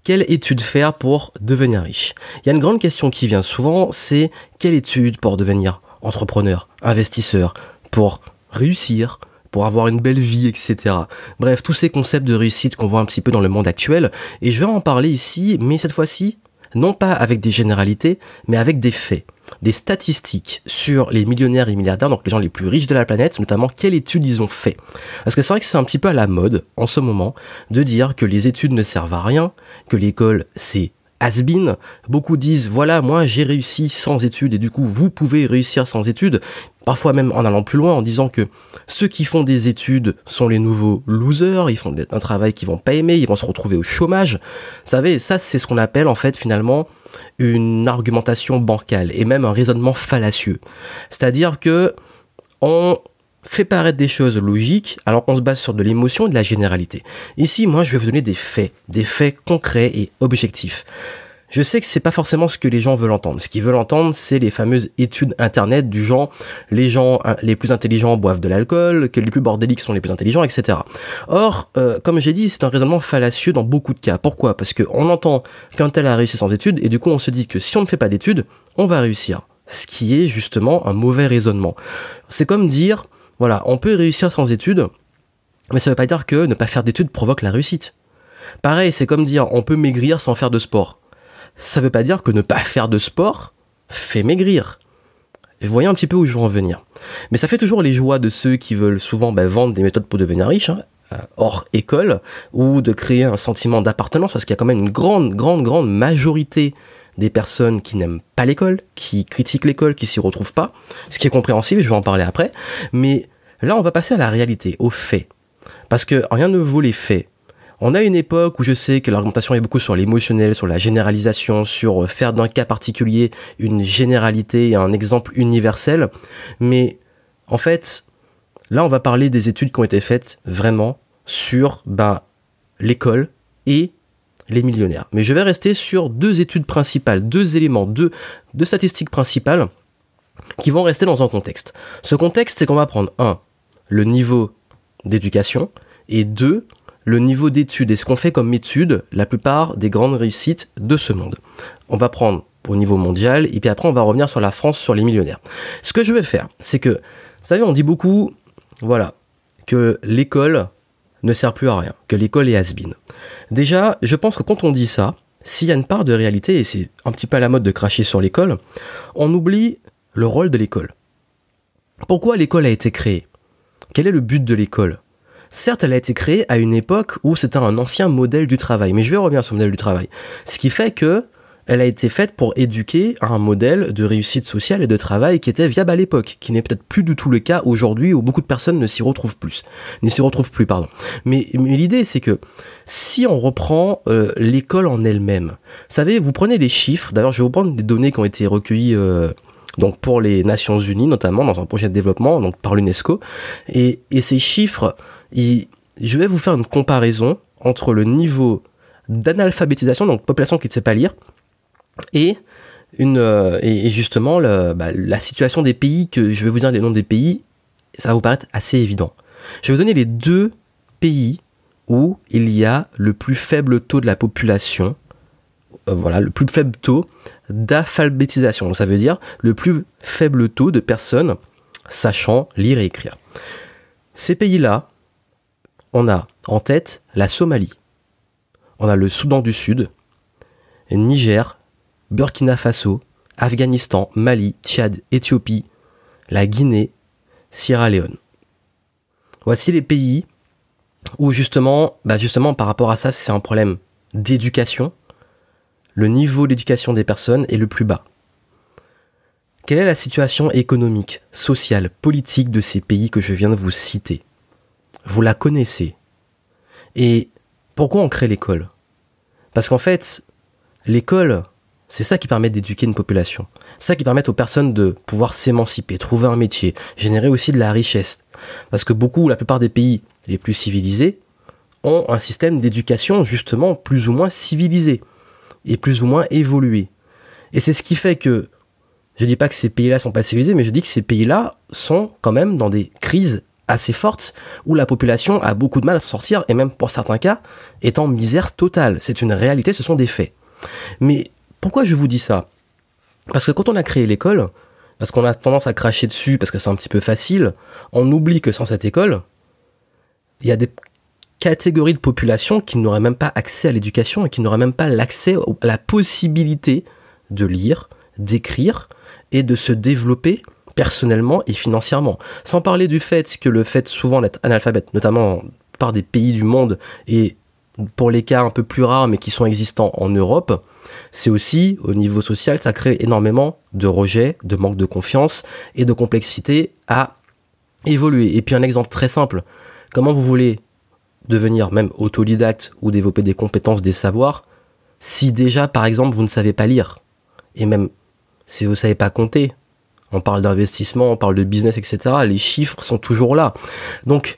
Quelle étude faire pour devenir riche? Il y a une grande question qui vient souvent, c'est quelle étude pour devenir entrepreneur, investisseur, pour réussir, pour avoir une belle vie, etc. Bref, tous ces concepts de réussite qu'on voit un petit peu dans le monde actuel, et je vais en parler ici, mais cette fois-ci, non pas avec des généralités, mais avec des faits, des statistiques sur les millionnaires et milliardaires, donc les gens les plus riches de la planète, notamment quelles études ils ont fait. Parce que c'est vrai que c'est un petit peu à la mode, en ce moment, de dire que les études ne servent à rien, que l'école c'est has-been. Beaucoup disent, voilà, moi j'ai réussi sans études, et du coup vous pouvez réussir sans études, parfois même en allant plus loin, en disant que ceux qui font des études sont les nouveaux losers, ils font un travail qu'ils vont pas aimer, ils vont se retrouver au chômage. Vous savez, ça c'est ce qu'on appelle en fait finalement une argumentation bancale et même un raisonnement fallacieux. C'est-à-dire que on fait paraître des choses logiques alors qu'on se base sur de l'émotion et de la généralité. Ici, moi, je vais vous donner des faits concrets et objectifs. Je sais que c'est pas forcément ce que les gens veulent entendre. Ce qu'ils veulent entendre, c'est les fameuses études internet du genre les gens les plus intelligents boivent de l'alcool, que les plus bordéliques sont les plus intelligents, etc. Or, comme j'ai dit, c'est un raisonnement fallacieux dans beaucoup de cas. Pourquoi ? Parce qu'on entend qu'un tel a réussi sans études et du coup on se dit que si on ne fait pas d'études, on va réussir. Ce qui est justement un mauvais raisonnement. C'est comme dire, voilà, on peut réussir sans études, mais ça veut pas dire que ne pas faire d'études provoque la réussite. Pareil, c'est comme dire, on peut maigrir sans faire de sport. Ça veut pas dire que ne pas faire de sport fait maigrir. Vous voyez un petit peu où je veux en venir. Mais ça fait toujours les joies de ceux qui veulent souvent vendre des méthodes pour devenir riches, hors école, ou de créer un sentiment d'appartenance, parce qu'il y a quand même une grande majorité des personnes qui n'aiment pas l'école, qui critiquent l'école, qui s'y retrouvent pas, ce qui est compréhensible, je vais en parler après. Mais là, on va passer à la réalité, aux faits. Parce que rien ne vaut les faits. On a une époque où je sais que l'argumentation est beaucoup sur l'émotionnel, sur la généralisation, sur faire d'un cas particulier une généralité et un exemple universel. Mais en fait, là, on va parler des études qui ont été faites vraiment sur l'école et les millionnaires. Mais je vais rester sur deux études principales, deux éléments, deux statistiques principales qui vont rester dans un contexte. Ce contexte, c'est qu'on va prendre 1. Le niveau d'éducation et 2. Le niveau d'études et ce qu'on fait comme études, la plupart des grandes réussites de ce monde. On va prendre au niveau mondial et puis après on va revenir sur la France, sur les millionnaires. Ce que je vais faire, c'est que, vous savez, on dit beaucoup, voilà, que l'école ne sert plus à rien, que l'école est has-been. Déjà, je pense que quand on dit ça, s'il y a une part de réalité, et c'est un petit peu à la mode de cracher sur l'école, on oublie le rôle de l'école. Pourquoi l'école a été créée ? Quel est le but de l'école ? Certes, elle a été créée à une époque où c'était un ancien modèle du travail, mais je vais revenir sur le modèle du travail. Ce qui fait que elle a été faite pour éduquer à un modèle de réussite sociale et de travail qui était viable à l'époque, qui n'est peut-être plus du tout le cas aujourd'hui où beaucoup de personnes ne s'y retrouvent plus. Mais l'idée, c'est que si on reprend l'école en elle-même, vous savez, vous prenez les chiffres, d'ailleurs je vais vous prendre des données qui ont été recueillies donc pour les Nations Unies, notamment dans un projet de développement, donc par l'UNESCO, et ces chiffres, je vais vous faire une comparaison entre le niveau d'analphabétisation, donc population qui ne sait pas lire, et justement la situation des pays, que je vais vous dire les noms des pays, ça va vous paraître assez évident. Je vais vous donner les deux pays où il y a le plus faible taux de la population, le plus faible taux d'alphabétisation. Donc ça veut dire le plus faible taux de personnes sachant lire et écrire. Ces pays-là, on a en tête la Somalie, on a le Soudan du Sud, Niger, Burkina Faso, Afghanistan, Mali, Tchad, Éthiopie, la Guinée, Sierra Leone. Voici les pays où justement par rapport à ça, c'est un problème d'éducation. Le niveau d'éducation des personnes est le plus bas. Quelle est la situation économique, sociale, politique de ces pays que je viens de vous citer ? Vous la connaissez. Et pourquoi on crée l'école ? Parce qu'en fait, l'école, c'est ça qui permet d'éduquer une population. C'est ça qui permet aux personnes de pouvoir s'émanciper, trouver un métier, générer aussi de la richesse. Parce que la plupart des pays les plus civilisés ont un système d'éducation justement plus ou moins civilisé et plus ou moins évolué. Et c'est ce qui fait que, je dis pas que ces pays-là sont pas civilisés, mais je dis que ces pays-là sont quand même dans des crises assez forte où la population a beaucoup de mal à sortir et même pour certains cas est en misère totale. C'est une réalité, ce sont des faits. Mais pourquoi je vous dis ça ? Parce que quand on a créé l'école, parce qu'on a tendance à cracher dessus parce que c'est un petit peu facile, on oublie que sans cette école, il y a des catégories de population qui n'auraient même pas accès à l'éducation et qui n'auraient même pas l'accès à la possibilité de lire, d'écrire et de se développer personnellement et financièrement. Sans parler du fait que le fait souvent d'être analphabète, notamment par des pays du monde et pour les cas un peu plus rares mais qui sont existants en Europe, c'est aussi au niveau social, ça crée énormément de rejet, de manque de confiance et de complexité à évoluer. Et puis un exemple très simple, comment vous voulez devenir même autodidacte ou développer des compétences, des savoirs, si déjà par exemple vous ne savez pas lire et même si vous ne savez pas compter. On parle d'investissement, on parle de business, etc. Les chiffres sont toujours là. Donc,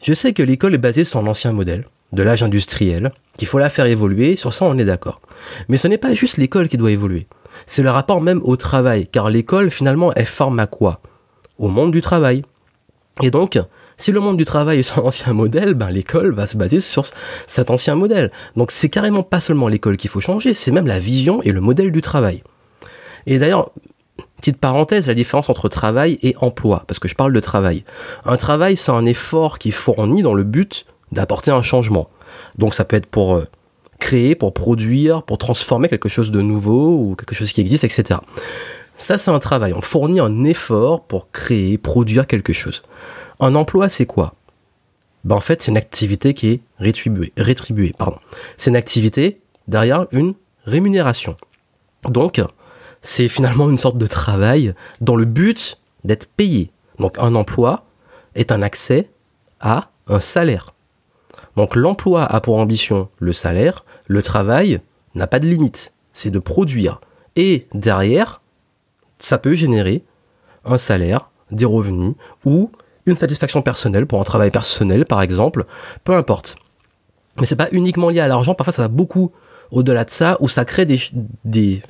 je sais que l'école est basée sur l'ancien modèle de l'âge industriel, qu'il faut la faire évoluer, sur ça on est d'accord. Mais ce n'est pas juste l'école qui doit évoluer. C'est le rapport même au travail, car l'école finalement elle forme à quoi ? Au monde du travail. Et donc, si le monde du travail est son ancien modèle, ben l'école va se baser sur cet ancien modèle. Donc c'est carrément pas seulement l'école qu'il faut changer, c'est même la vision et le modèle du travail. Et d'ailleurs, petite parenthèse, la différence entre travail et emploi, parce que je parle de travail. Un travail, c'est un effort qui est fourni dans le but d'apporter un changement. Donc ça peut être pour créer, pour produire, pour transformer quelque chose de nouveau ou quelque chose qui existe, etc. Ça, c'est un travail. On fournit un effort pour créer, produire quelque chose. Un emploi, c'est quoi ? Ben, en fait, c'est une activité qui est rétribuée. C'est une activité derrière une rémunération. Donc, c'est finalement une sorte de travail dans le but d'être payé. Donc un emploi est un accès à un salaire. Donc l'emploi a pour ambition le salaire, le travail n'a pas de limite, c'est de produire. Et derrière, ça peut générer un salaire, des revenus ou une satisfaction personnelle pour un travail personnel par exemple, peu importe. Mais c'est pas uniquement lié à l'argent, parfois ça va beaucoup au-delà de ça, où ça crée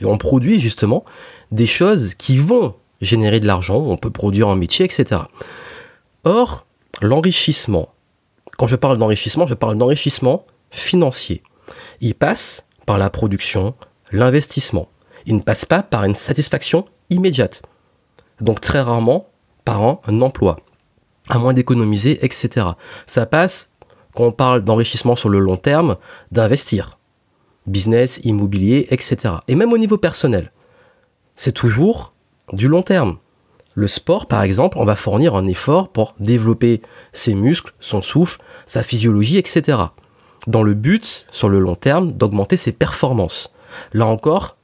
on produit justement des choses qui vont générer de l'argent, on peut produire un métier, etc. Or, l'enrichissement, quand je parle d'enrichissement, je parle d'enrichissement financier. Il passe par la production, l'investissement. Il ne passe pas par une satisfaction immédiate. Donc très rarement par un emploi, à moins d'économiser, etc. Ça passe, quand on parle d'enrichissement sur le long terme, d'investir. Business, immobilier, etc. Et même au niveau personnel, c'est toujours du long terme. Le sport, par exemple, on va fournir un effort pour développer ses muscles, son souffle, sa physiologie, etc. Dans le but, sur le long terme, d'augmenter ses performances. Là encore,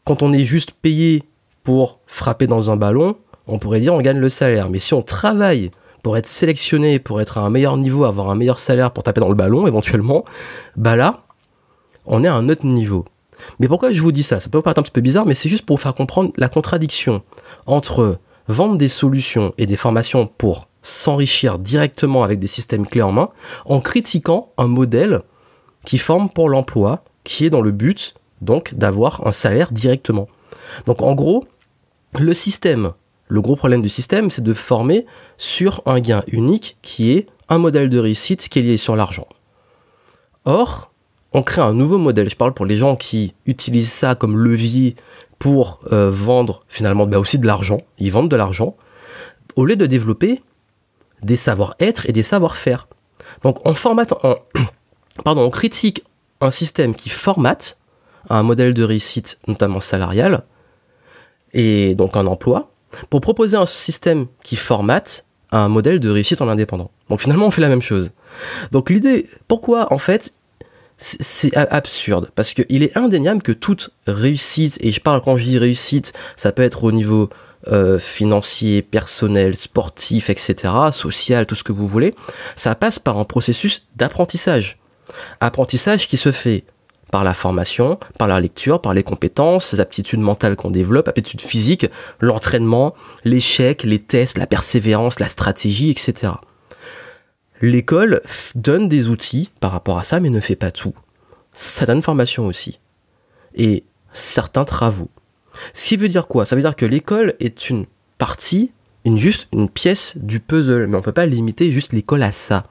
quand on est juste payé pour frapper dans un ballon, on pourrait dire on gagne le salaire. Mais si on travaille pour être sélectionné, pour être à un meilleur niveau, avoir un meilleur salaire pour taper dans le ballon, éventuellement, bah là, on est à un autre niveau. Mais pourquoi je vous dis ça ? Ça peut paraître un petit peu bizarre, mais c'est juste pour vous faire comprendre la contradiction entre vendre des solutions et des formations pour s'enrichir directement avec des systèmes clés en main, en critiquant un modèle qui forme pour l'emploi, qui est dans le but, donc, d'avoir un salaire directement. Donc, en gros, le gros problème du système, c'est de former sur un gain unique qui est un modèle de réussite qui est lié sur l'argent. Or, on crée un nouveau modèle. Je parle pour les gens qui utilisent ça comme levier pour vendre finalement aussi de l'argent. Ils vendent de l'argent au lieu de développer des savoir-être et des savoir-faire. Donc on critique un système qui formate un modèle de réussite, notamment salarial, et donc un emploi, pour proposer un système qui formate un modèle de réussite en indépendant. Donc finalement, on fait la même chose. Donc l'idée, pourquoi en fait c'est absurde, parce qu'il est indéniable que toute réussite, et quand je dis réussite, ça peut être au niveau financier, personnel, sportif, etc., social, tout ce que vous voulez, ça passe par un processus d'apprentissage. Apprentissage qui se fait par la formation, par la lecture, par les compétences, les aptitudes mentales qu'on développe, aptitudes physiques, l'entraînement, l'échec, les tests, la persévérance, la stratégie, etc. L'école donne des outils par rapport à ça, mais ne fait pas tout. Certaines formations aussi. Et certains travaux. Ce qui veut dire quoi ? Ça veut dire que l'école est une partie juste une pièce du puzzle, mais on peut pas limiter juste l'école à ça.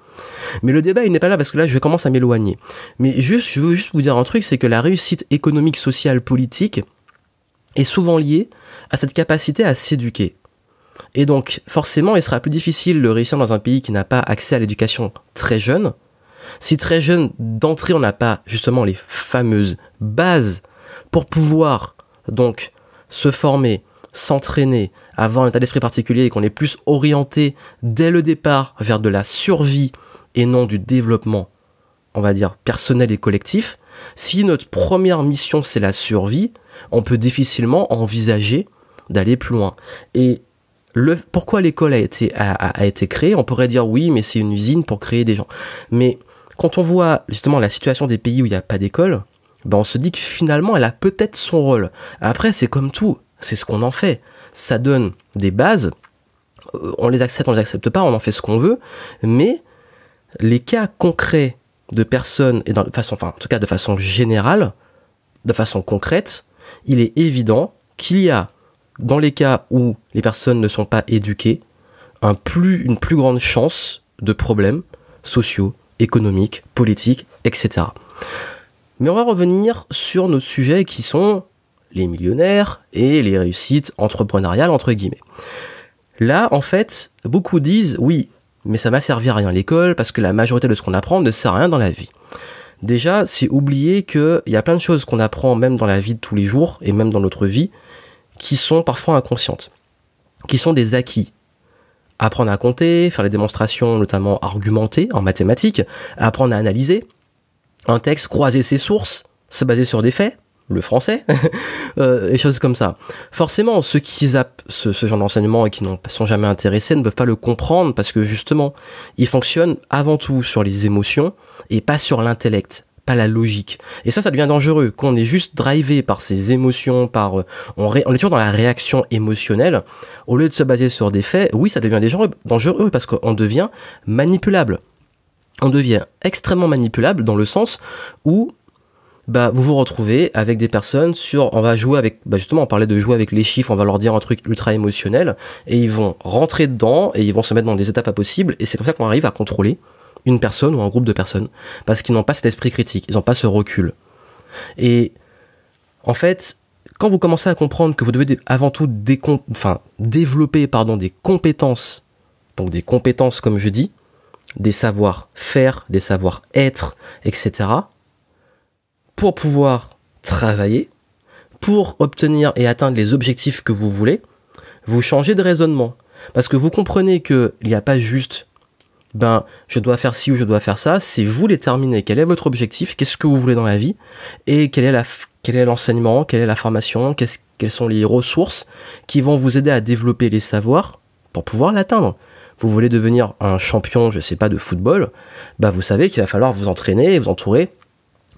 Mais le débat, il n'est pas là parce que là, je commence à m'éloigner. Mais je veux juste vous dire un truc, c'est que la réussite économique, sociale, politique est souvent liée à cette capacité à s'éduquer. Et donc, forcément, il sera plus difficile de réussir dans un pays qui n'a pas accès à l'éducation très jeune. Si très jeune, d'entrée, on n'a pas justement les fameuses bases pour pouvoir donc se former, s'entraîner, avoir un état d'esprit particulier et qu'on est plus orienté dès le départ vers de la survie et non du développement, on va dire, personnel et collectif, si notre première mission c'est la survie, on peut difficilement envisager d'aller plus loin. Et pourquoi l'école a été créée, on pourrait dire oui, mais c'est une usine pour créer des gens. Mais quand on voit justement la situation des pays où il n'y a pas d'école, ben on se dit que finalement elle a peut-être son rôle. Après c'est comme tout, c'est ce qu'on en fait. Ça donne des bases, on les accepte pas, on en fait ce qu'on veut, mais les cas concrets de personnes, et en tout cas de façon générale, de façon concrète, il est évident qu'il y a, dans les cas où les personnes ne sont pas éduquées, une plus grande chance de problèmes sociaux, économiques, politiques, etc. Mais on va revenir sur nos sujets qui sont les millionnaires et les réussites entrepreneuriales, entre guillemets. Là, en fait, beaucoup disent, oui, mais ça m'a servi à rien l'école, parce que la majorité de ce qu'on apprend ne sert à rien dans la vie. Déjà, c'est oublier qu'il y a plein de choses qu'on apprend même dans la vie de tous les jours, et même dans notre vie, qui sont parfois inconscientes, qui sont des acquis. Apprendre à compter, faire des démonstrations notamment argumentées en mathématiques, apprendre à analyser un texte, croiser ses sources, se baser sur des faits, le français, et choses comme ça. Forcément, ceux qui zappent ce genre d'enseignement et qui n'en sont jamais intéressés ne peuvent pas le comprendre parce que justement, ils fonctionnent avant tout sur les émotions et pas sur l'intellect, pas la logique. Et ça devient dangereux. Quand on est juste drivé par ses émotions, on est toujours dans la réaction émotionnelle, au lieu de se baser sur des faits, oui, ça devient dangereux parce qu'on devient manipulable. On devient extrêmement manipulable dans le sens où vous vous retrouvez avec des personnes on va jouer avec, justement on parlait de jouer avec les chiffres, on va leur dire un truc ultra émotionnel et ils vont rentrer dedans et ils vont se mettre dans des étapes pas possibles et c'est comme ça qu'on arrive à contrôler une personne ou un groupe de personnes parce qu'ils n'ont pas cet esprit critique, ils n'ont pas ce recul. Et en fait, quand vous commencez à comprendre que vous devez avant tout développer des compétences, donc des compétences comme je dis, des savoir-faire, des savoir-être, etc., pour pouvoir travailler, pour obtenir et atteindre les objectifs que vous voulez, vous changez de raisonnement. Parce que vous comprenez qu'il n'y a pas juste je dois faire ci ou je dois faire ça, c'est vous déterminer quel est votre objectif, qu'est-ce que vous voulez dans la vie, et quel est l'enseignement, quelle est la formation, quelles sont les ressources qui vont vous aider à développer les savoirs pour pouvoir l'atteindre. Vous voulez devenir un champion, je sais pas, de football, vous savez qu'il va falloir vous entraîner et vous entourer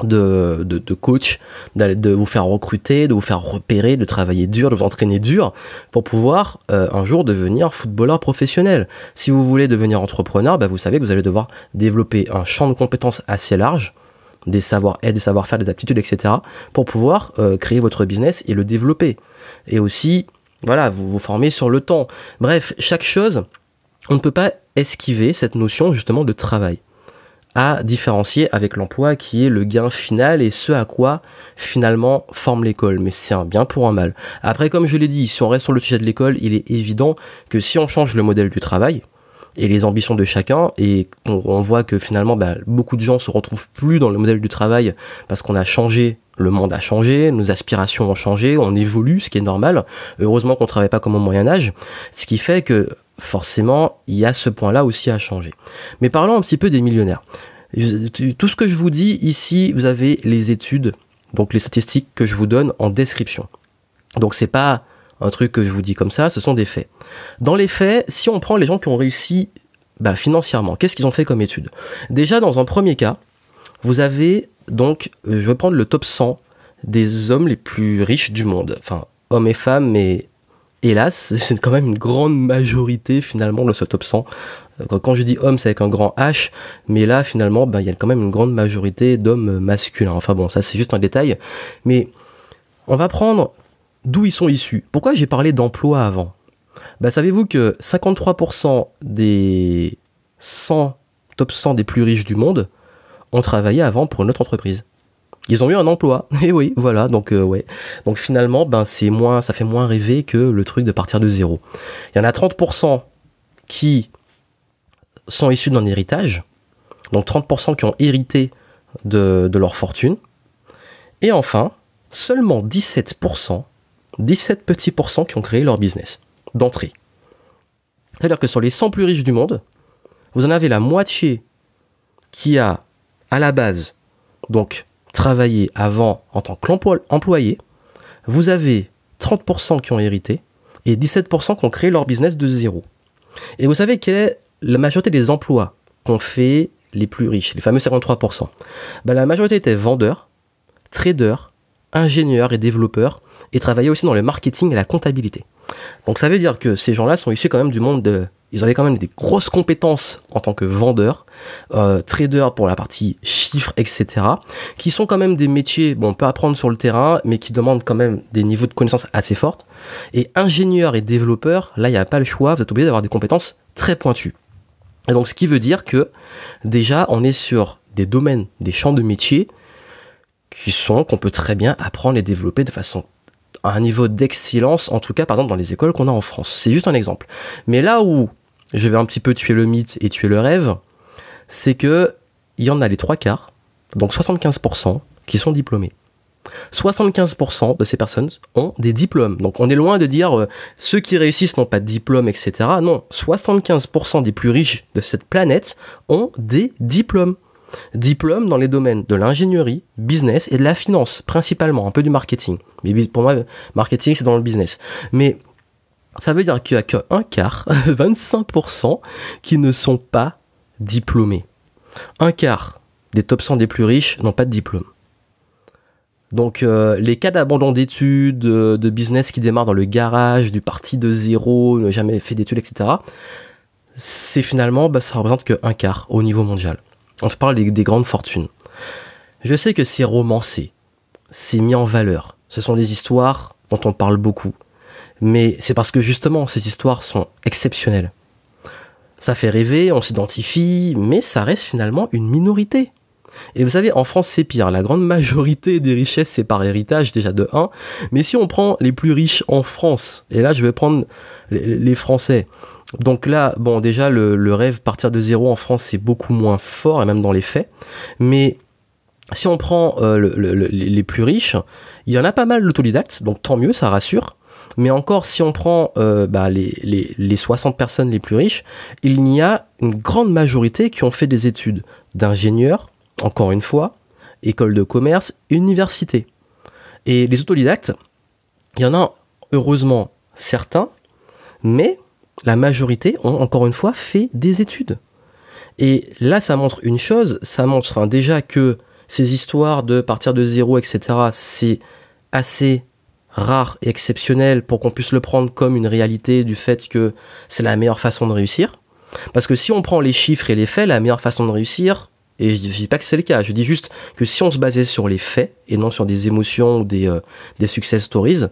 de coach, de vous faire recruter, de vous faire repérer, de travailler dur, de vous entraîner dur pour pouvoir un jour devenir footballeur professionnel. Si vous voulez devenir entrepreneur, vous savez que vous allez devoir développer un champ de compétences assez large, des savoir-être, des savoir-faire, des aptitudes, etc. pour pouvoir créer votre business et le développer. Et aussi, vous former sur le temps. Bref, chaque chose, on ne peut pas esquiver cette notion justement de travail, à différencier avec l'emploi qui est le gain final et ce à quoi finalement forme l'école. Mais c'est un bien pour un mal. Après, comme je l'ai dit, si on reste sur le sujet de l'école, il est évident que si on change le modèle du travail et les ambitions de chacun, et on voit que finalement beaucoup de gens se retrouvent plus dans le modèle du travail parce qu'on a changé, le monde a changé, nos aspirations ont changé, on évolue, ce qui est normal. Heureusement qu'on ne travaille pas comme au Moyen-Âge, ce qui fait que forcément, il y a ce point-là aussi à changer. Mais parlons un petit peu des millionnaires. Tout ce que je vous dis ici, vous avez les études, donc les statistiques que je vous donne en description. Donc c'est pas un truc que je vous dis comme ça, ce sont des faits. Dans les faits, si on prend les gens qui ont réussi financièrement, qu'est-ce qu'ils ont fait comme études ? Déjà, dans un premier cas, vous avez donc, je vais prendre le top 100 des hommes les plus riches du monde. Enfin, hommes et femmes, mais hélas, c'est quand même une grande majorité finalement de ce top 100. Quand je dis homme, c'est avec un grand H, mais là finalement, il y a quand même une grande majorité d'hommes masculins. Enfin bon, ça c'est juste un détail. Mais on va prendre d'où ils sont issus. Pourquoi j'ai parlé d'emploi avant ? Savez-vous que 53% des top 100 des plus riches du monde ont travaillé avant pour une autre entreprise. Ils ont eu un emploi. Et oui, voilà. Donc, ouais. Donc, finalement, ça fait moins rêver que le truc de partir de zéro. Il y en a 30% qui sont issus d'un héritage. Donc, 30% qui ont hérité de leur fortune. Et enfin, seulement 17 petits pourcents qui ont créé leur business d'entrée. C'est-à-dire que sur les 100 plus riches du monde, vous en avez la moitié qui a, à la base, donc travaillé avant en tant qu'employé. Vous avez 30% qui ont hérité et 17% qui ont créé leur business de zéro. Et vous savez quelle est la majorité des emplois qu'ont fait les plus riches, les fameux 53%? La majorité étaient vendeurs, traders, ingénieurs et développeurs, et travaillaient aussi dans le marketing et la comptabilité. Donc ça veut dire que ces gens-là sont issus quand même du monde ils avaient quand même des grosses compétences en tant que vendeurs, traders pour la partie chiffres, etc., qui sont quand même des métiers, on peut apprendre sur le terrain, mais qui demandent quand même des niveaux de connaissances assez fortes. Et ingénieurs et développeurs, là, il n'y a pas le choix, vous êtes obligé d'avoir des compétences très pointues. Et donc, ce qui veut dire que, déjà, on est sur des domaines, des champs de métiers qu'on peut très bien apprendre et développer de façon à un niveau d'excellence, en tout cas, par exemple, dans les écoles qu'on a en France. C'est juste un exemple. Mais là où je vais un petit peu tuer le mythe et tuer le rêve, c'est que il y en a les 3/4, donc 75%, qui sont diplômés. 75% de ces personnes ont des diplômes. Donc on est loin de dire ceux qui réussissent n'ont pas de diplôme, etc. Non, 75% des plus riches de cette planète ont des diplômes. Diplômes dans les domaines de l'ingénierie, business et de la finance, principalement, un peu du marketing. Mais pour moi, marketing, c'est dans le business. Mais ça veut dire qu'il n'y a qu'un quart, 25%, qui ne sont pas diplômés. Un quart des top 100 des plus riches n'ont pas de diplôme. Donc les cas d'abandon d'études, de business qui démarrent dans le garage, du parti de zéro, n'a jamais fait d'études, etc., c'est finalement, ça représente qu'un quart au niveau mondial. On te parle des grandes fortunes. Je sais que c'est romancé, c'est mis en valeur. Ce sont des histoires dont on parle beaucoup. Mais c'est parce que justement, ces histoires sont exceptionnelles. Ça fait rêver, on s'identifie, mais ça reste finalement une minorité. Et vous savez, en France, c'est pire. La grande majorité des richesses, c'est par héritage, déjà de 1. Mais si on prend les plus riches en France, et là, je vais prendre les Français. Donc là, déjà, le rêve partir de zéro en France, c'est beaucoup moins fort, et même dans les faits. Mais si on prend les plus riches, il y en a pas mal d'autodidactes, donc tant mieux, ça rassure. Mais encore, si on prend les 60 personnes les plus riches, il y a une grande majorité qui ont fait des études d'ingénieur, encore une fois, école de commerce, université. Et les autodidactes, il y en a heureusement certains, mais la majorité ont encore une fois fait des études. Et là, ça montre une chose, ça montre déjà que ces histoires de partir de zéro, etc., c'est assez rare et exceptionnel pour qu'on puisse le prendre comme une réalité du fait que c'est la meilleure façon de réussir. Parce que si on prend les chiffres et les faits, la meilleure façon de réussir, et je ne dis pas que c'est le cas, je dis juste que si on se basait sur les faits et non sur des émotions ou des success stories,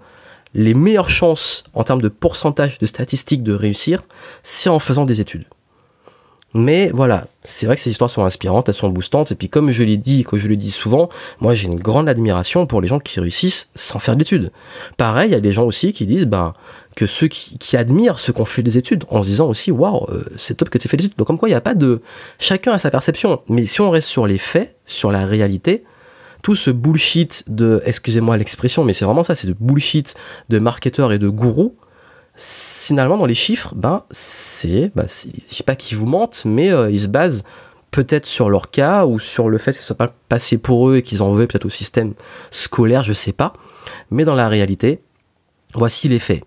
les meilleures chances en termes de pourcentage de statistiques de réussir, c'est en faisant des études. Mais voilà, c'est vrai que ces histoires sont inspirantes, elles sont boostantes, et puis comme je l'ai dit, que je le dis souvent, moi j'ai une grande admiration pour les gens qui réussissent sans faire d'études. Pareil, il y a des gens aussi qui disent que ceux qui admirent ceux qui ont fait des études, en se disant aussi, waouh, c'est top que tu aies fait des études. Donc comme quoi, il n'y a pas de... Chacun a sa perception, mais si on reste sur les faits, sur la réalité, tout ce bullshit de, excusez-moi l'expression, mais c'est vraiment ça, c'est de bullshit de marketeurs et de gourous, finalement dans les chiffres, je sais pas qu'ils vous mentent, mais ils se basent peut-être sur leur cas ou sur le fait que ça n'a pas passé pour eux et qu'ils en veulent peut-être au système scolaire, je sais pas. Mais dans la réalité, voici les faits.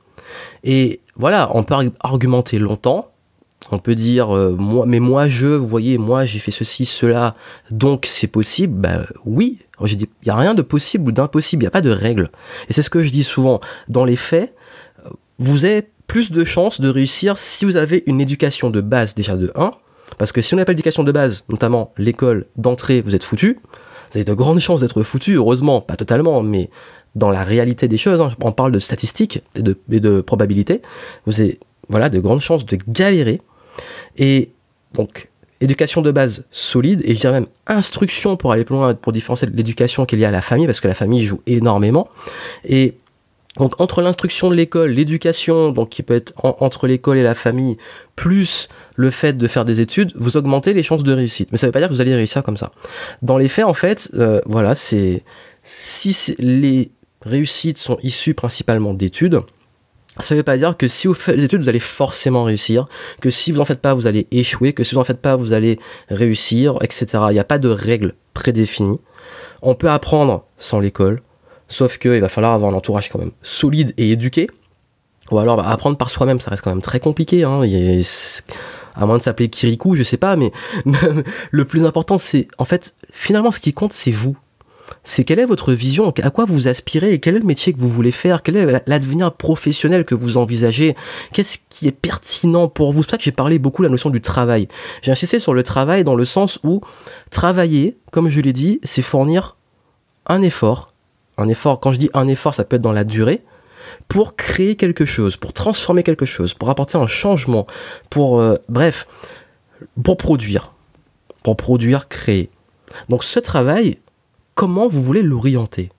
Et voilà, on peut argumenter longtemps. On peut dire, moi j'ai fait ceci, cela, donc c'est possible. Oui, j'ai dit, il n'y a rien de possible ou d'impossible, il n'y a pas de règle. Et c'est ce que je dis souvent. Dans les faits, vous avez plus de chances de réussir si vous avez une éducation de base déjà de 1, parce que si on n'a pas l'éducation de base, notamment l'école d'entrée, vous êtes foutu. vous avez de grandes chances d'être foutu, heureusement, pas totalement, mais dans la réalité des choses, hein, on parle de statistiques et de probabilités, vous avez de grandes chances de galérer. Et donc, éducation de base solide, et je dirais même instruction pour aller plus loin, pour différencier de l'éducation qui est liée à la famille, parce que la famille joue énormément. Et donc, entre l'instruction de l'école, l'éducation, donc qui peut être entre l'école et la famille, plus le fait de faire des études, vous augmentez les chances de réussite. Mais ça ne veut pas dire que vous allez réussir comme ça. Dans les faits, en fait, si les réussites sont issues principalement d'études, ça ne veut pas dire que si vous faites des études, vous allez forcément réussir, que si vous n'en faites pas, vous allez échouer, que si vous n'en faites pas, vous allez réussir, etc. Il n'y a pas de règles prédéfinies. On peut apprendre sans l'école, sauf qu'il va falloir avoir un entourage quand même solide et éduqué, ou alors apprendre par soi-même, ça reste quand même très compliqué, hein. À moins de s'appeler Kirikou, je sais pas, mais le plus important, c'est, en fait, finalement, ce qui compte, c'est vous. C'est quelle est votre vision, à quoi vous aspirez, quel est le métier que vous voulez faire, quel est l'avenir professionnel que vous envisagez, qu'est-ce qui est pertinent pour vous. C'est pour ça que j'ai parlé beaucoup de la notion du travail. J'ai insisté sur le travail dans le sens où travailler, comme je l'ai dit, c'est fournir un effort. Un effort, quand je dis un effort, ça peut être dans la durée, pour créer quelque chose, pour transformer quelque chose, pour apporter un changement, pour produire, créer. Donc ce travail, comment vous voulez l'orienter?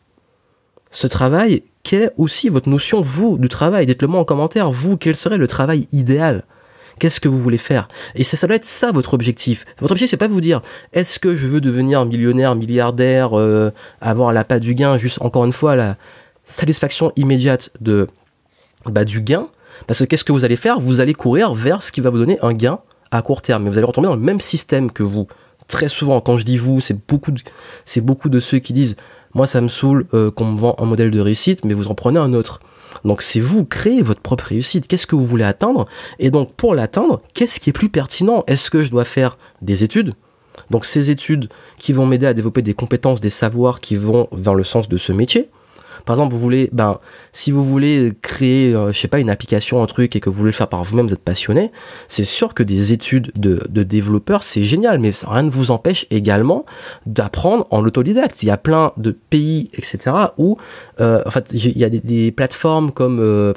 Ce travail, quelle est aussi votre notion, vous, du travail? Dites-le moi en commentaire, vous, quel serait le travail idéal? Qu'est-ce que vous voulez faire? Et ça doit être ça, votre objectif. Votre objectif, c'est pas de vous dire, est-ce que je veux devenir millionnaire, milliardaire, avoir l'appât du gain, juste, encore une fois, la satisfaction immédiate du gain? Parce que qu'est-ce que vous allez faire? Vous allez courir vers ce qui va vous donner un gain à court terme. Mais vous allez retomber dans le même système que vous. Très souvent, quand je dis vous, c'est beaucoup de ceux qui disent « Moi, ça me saoule qu'on me vend un modèle de réussite, mais vous en prenez un autre. » Donc, c'est vous, créez votre propre réussite. Qu'est-ce que vous voulez atteindre? Et donc, pour l'atteindre, qu'est-ce qui est plus pertinent? Est-ce que je dois faire des études? Donc, ces études qui vont m'aider à développer des compétences, des savoirs qui vont vers le sens de ce métier. Par exemple, si vous voulez créer, une application, un truc, et que vous voulez le faire par vous-même, vous êtes passionné, c'est sûr que des études de développeurs, c'est génial, mais rien ne vous empêche également d'apprendre en autodidacte. Il y a plein de pays, etc., où, il y a des plateformes comme,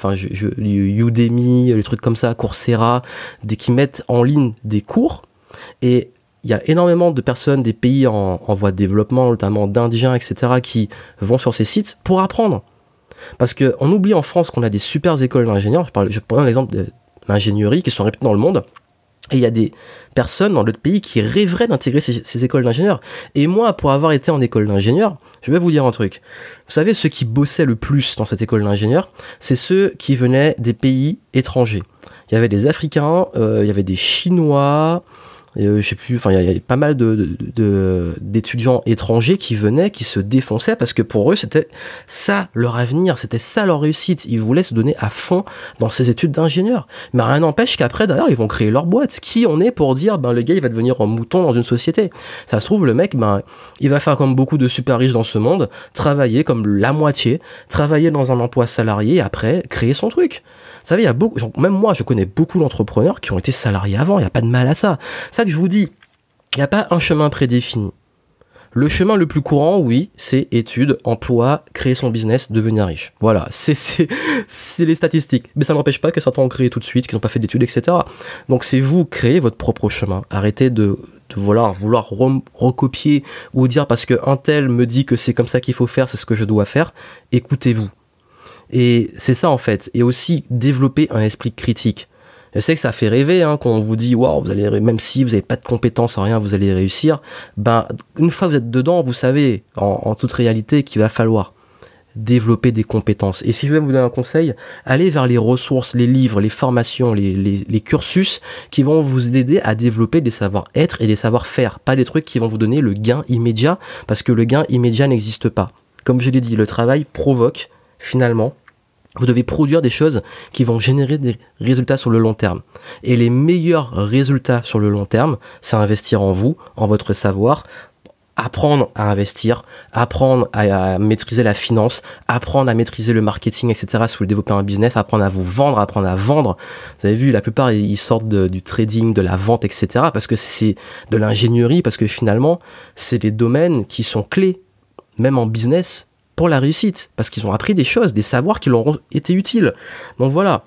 Udemy, les trucs comme ça, Coursera, qui mettent en ligne des cours, et il y a énormément de personnes des pays en voie de développement, notamment d'Indiens, etc., qui vont sur ces sites pour apprendre. Parce qu'on oublie en France qu'on a des super écoles d'ingénieurs. Je prends l'exemple de l'ingénierie qui sont réputées dans le monde. Et il y a des personnes dans d'autres pays qui rêveraient d'intégrer ces écoles d'ingénieurs. Et moi, pour avoir été en école d'ingénieur, je vais vous dire un truc. Vous savez, ceux qui bossaient le plus dans cette école d'ingénieurs, c'est ceux qui venaient des pays étrangers. Il y avait des Africains, il y avait des Chinois... il y a pas mal d'étudiants étrangers qui venaient, qui se défonçaient parce que pour eux c'était ça leur avenir, c'était ça leur réussite. Ils voulaient se donner à fond dans ces études d'ingénieur. Mais rien n'empêche qu'après d'ailleurs ils vont créer leur boîte. Qui on est pour dire le gars il va devenir un mouton dans une société? Ça se trouve le mec il va faire comme beaucoup de super riches dans ce monde, travailler comme la moitié, travailler dans un emploi salarié et après créer son truc. Vous savez, même moi je connais beaucoup d'entrepreneurs qui ont été salariés avant, il n'y a pas de mal à ça. Ça que je vous dis, il n'y a pas un chemin prédéfini. Le chemin le plus courant, oui, c'est études, emploi, créer son business, devenir riche. Voilà, c'est les statistiques. Mais ça n'empêche pas que certains ont créé tout de suite, qui n'ont pas fait d'études, etc. Donc c'est vous, créez votre propre chemin. Arrêtez de vouloir recopier ou dire parce qu'un tel me dit que c'est comme ça qu'il faut faire, c'est ce que je dois faire. Écoutez-vous. Et c'est ça en fait. Et aussi développer un esprit critique. Je sais que ça fait rêver quand on vous dit waouh, vous allez, même si vous n'avez pas de compétences en rien, vous allez réussir. Une fois que vous êtes dedans, vous savez en toute réalité qu'il va falloir développer des compétences. Et si je vais vous donner un conseil, allez vers les ressources, les livres, les formations, les cursus qui vont vous aider à développer des savoir-être et des savoir-faire. Pas des trucs qui vont vous donner le gain immédiat, parce que le gain immédiat n'existe pas. Comme je l'ai dit, le travail provoque finalement. Vous devez produire des choses qui vont générer des résultats sur le long terme. Et les meilleurs résultats sur le long terme, c'est investir en vous, en votre savoir, apprendre à investir, apprendre à maîtriser la finance, apprendre à maîtriser le marketing, etc. Si vous voulez développer un business, apprendre à vous vendre, apprendre à vendre. Vous avez vu, la plupart, ils sortent du trading, de la vente, etc. parce que c'est de l'ingénierie, parce que finalement, c'est des domaines qui sont clés, même en business, pour la réussite. Parce qu'ils ont appris des choses, des savoirs qui leur ont été utiles. Donc voilà.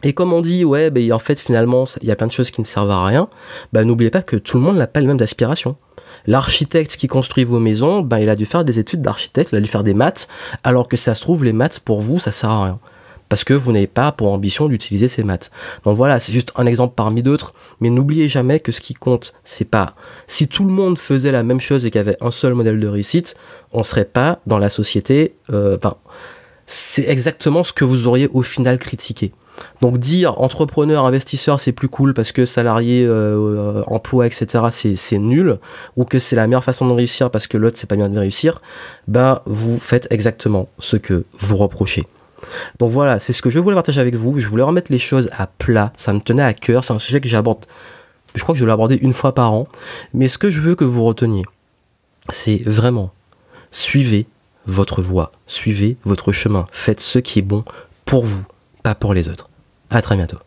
Et comme on dit, ouais, ben en fait, finalement, il y a plein de choses qui ne servent à rien, ben n'oubliez pas que tout le monde n'a pas les mêmes aspirations. L'architecte qui construit vos maisons, ben il a dû faire des études d'architecte, il a dû faire des maths, alors que ça se trouve, les maths, pour vous, ça sert à rien. Parce que vous n'avez pas pour ambition d'utiliser ces maths. Donc voilà, c'est juste un exemple parmi d'autres, mais n'oubliez jamais que ce qui compte, c'est pas... Si tout le monde faisait la même chose et qu'il y avait un seul modèle de réussite, on serait pas dans la société... c'est exactement ce que vous auriez au final critiqué. Donc dire entrepreneur, investisseur, c'est plus cool parce que salarié, emploi, etc., c'est nul, ou que c'est la meilleure façon de réussir parce que l'autre, c'est pas bien de réussir, ben vous faites exactement ce que vous reprochez. Donc voilà, c'est ce que je voulais partager avec vous. Je voulais remettre les choses à plat, ça me tenait à cœur, c'est un sujet que j'aborde, je crois que je vais l'aborder une fois par an, mais ce que je veux que vous reteniez, c'est vraiment suivez votre voie, suivez votre chemin, faites ce qui est bon pour vous, pas pour les autres. À très bientôt.